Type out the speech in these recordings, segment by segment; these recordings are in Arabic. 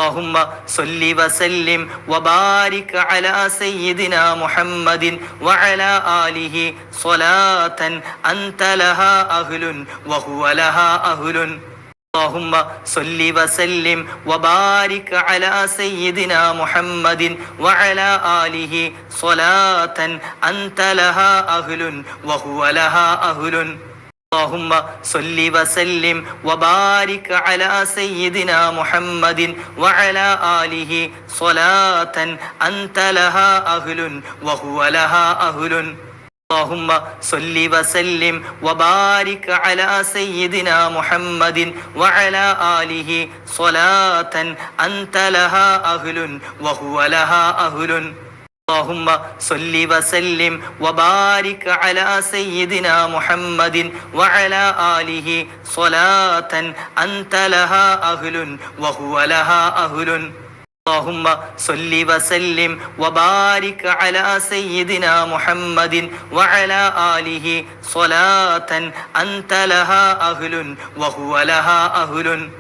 اللهم صل وسلم وبارك على سيدنا محمد وعلى آله صلاة أنت لها أهل وهو لها أهل. اللهم صل وسلم وبارك على سيدنا محمد وعلى آله صلاة أنت لها أهل وهو لها أهل. اللهم صل وسلم وبارك على سيدنا محمد وعلى آله صلاة أنت لها أهل وهو لها أهل. اللهم صل وسلم وبارك على سيدنا محمد وعلى آله صلاة أنت لها أهل وهو لها أهل. اللهم صل وسلم وبارك على سيدنا محمد وعلى آله صلاة أنت لها أهل وهو لها أهل. اللهم صل وسلم وبارك على سيدنا محمد وعلى آله صلاة أنت لها أهل وهو لها أهل.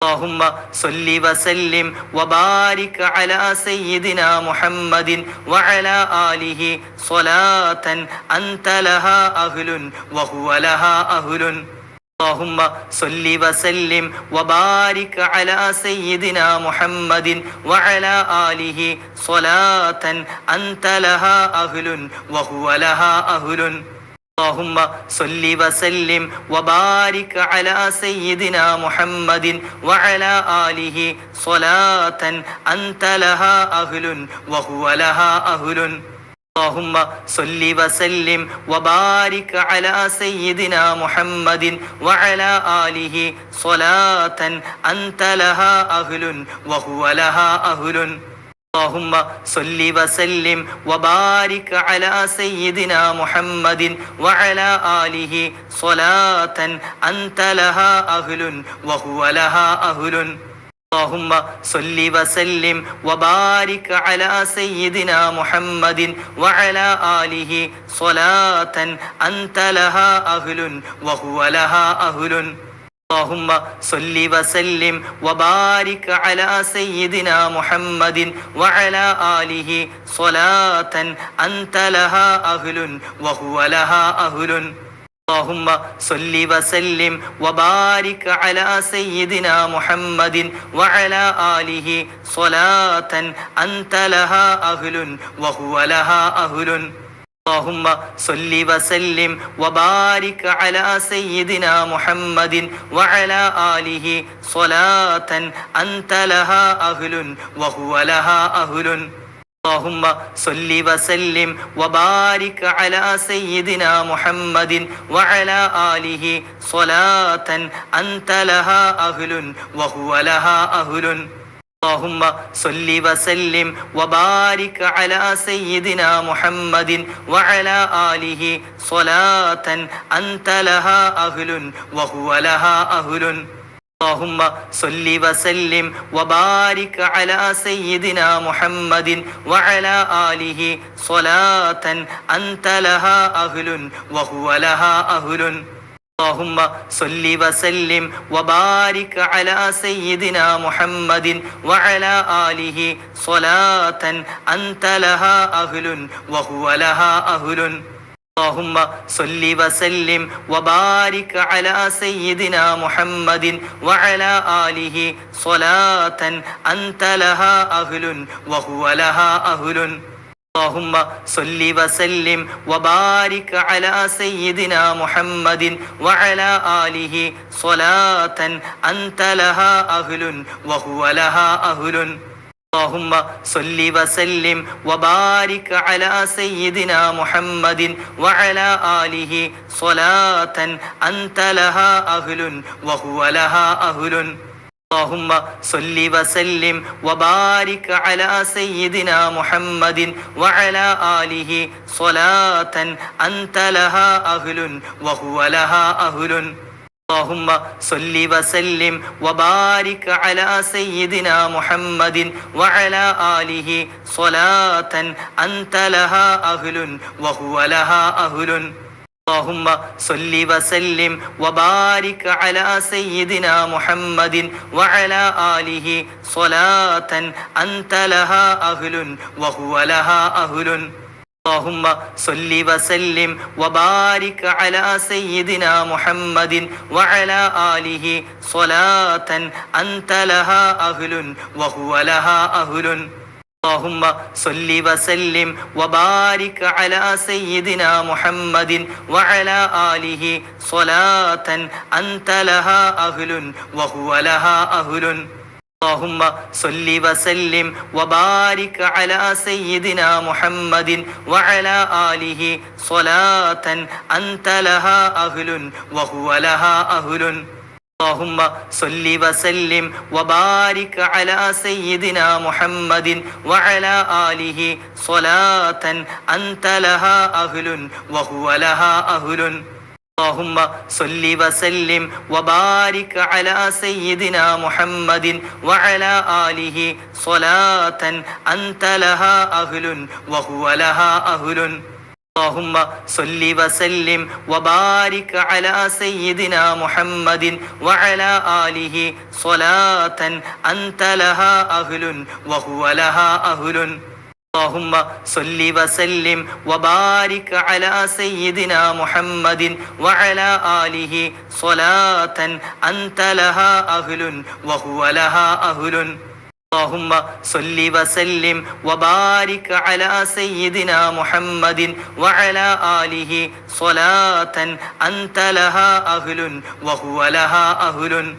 اللهم صل وسلم وبارك على سيدنا محمد وعلى آله صلاة أنت لها أهل وهو لها أهل. اللهم صل وسلم وبارك على سيدنا محمد وعلى آله صلاة أنت لها أهل وهو لها أهل. اللهم صل وسلم وبارك على سيدنا محمد وعلى آله صلاة أنت لها أهل وهو لها أهل. اللهم صل وسلم وبارك على سيدنا محمد وعلى آله صلاة أنت لها أهل وهو لها أهل. اللهم صل وسلم وبارك على سيدنا محمد وعلى آله صلاة أنت لها أهل وهو لها أهل. اللهم صل وسلم وبارك على سيدنا محمد وعلى آله صلاة أنت لها أهل وهو لها أهل. اللهم صل وسلم وبارك على سيدنا محمد وعلى آله صلاة أنت لها أهل وهو لها أهل. اللهم صل وسلم وبارك على سيدنا محمد وعلى آله صلاة أنت لها أهل وهو لها أهل. اللهم صل وسلم وبارك على سيدنا محمد وعلى آله صلاة أنت لها أهل وهو لها أهل. اللهم صل وسلم وبارك على سيدنا محمد وعلى آله صلاة أنت لها أهل وهو لها أهل. اللهم صل وسلم وبارك على سيدنا محمد وعلى آله صلاة أنت لها أهل وهو لها أهل. اللهم صل وسلم وبارك على سيدنا محمد وعلى آله صلاة أنت لها أهل وهو لها أهل. اللهم صل وسلم وبارك على سيدنا محمد وعلى آله صلاة أنت لها أهل وهو لها أهل. اللهم صل وسلم وبارك على سيدنا محمد وعلى آله صلاة أنت لها أهل وهو لها أهل. اللهم صل وسلم وبارك على سيدنا محمد وعلى آله صلاة أنت لها أهل وهو لها أهل. اللهم صل وسلم وبارك على سيدنا محمد وعلى آله صلاة أنت لها أهل وهو لها أهل. اللهم صل وسلم وبارك على سيدنا محمد وعلى آله صلاة أنت لها أهل وهو لها أهل. اللهم صل وسلم وبارك على سيدنا محمد وعلى آله صلاة أنت لها أهل وهو لها أهل. اللهم صل وسلم وبارك على سيدنا محمد وعلى آله صلاة أنت لها أهل وهو لها أهل. اللهم صل وسلم وبارك على سيدنا محمد وعلى آله صلاة أنت لها أهل وهو لها أهل. اللهم صل وسلم وبارك على سيدنا محمد وعلى آله صلاة أنت لها أهل وهو لها أهل. اللهم صل وسلم وبارك على سيدنا محمد وعلى آله صلاة أنت لها أهل وهو لها أهل. اللهم صل وسلم وبارك على سيدنا محمد وعلى آله صلاة أنت لها أهل وهو لها أهل. اللهم صل وسلم وبارك على سيدنا محمد وعلى آله صلاة أنت لها أهل وهو لها أهل. اللهم صل وسلم وبارك على سيدنا محمد وعلى آله صلاة أنت لها أهل وهو لها أهل. اللهم صل وسلم وبارك على سيدنا محمد وعلى آله صلاة أنت لها أهل وهو لها أهل. اللهم صل وسلم وبارك على سيدنا محمد وعلى آله صلاة أنت لها أهل وهو لها أهل.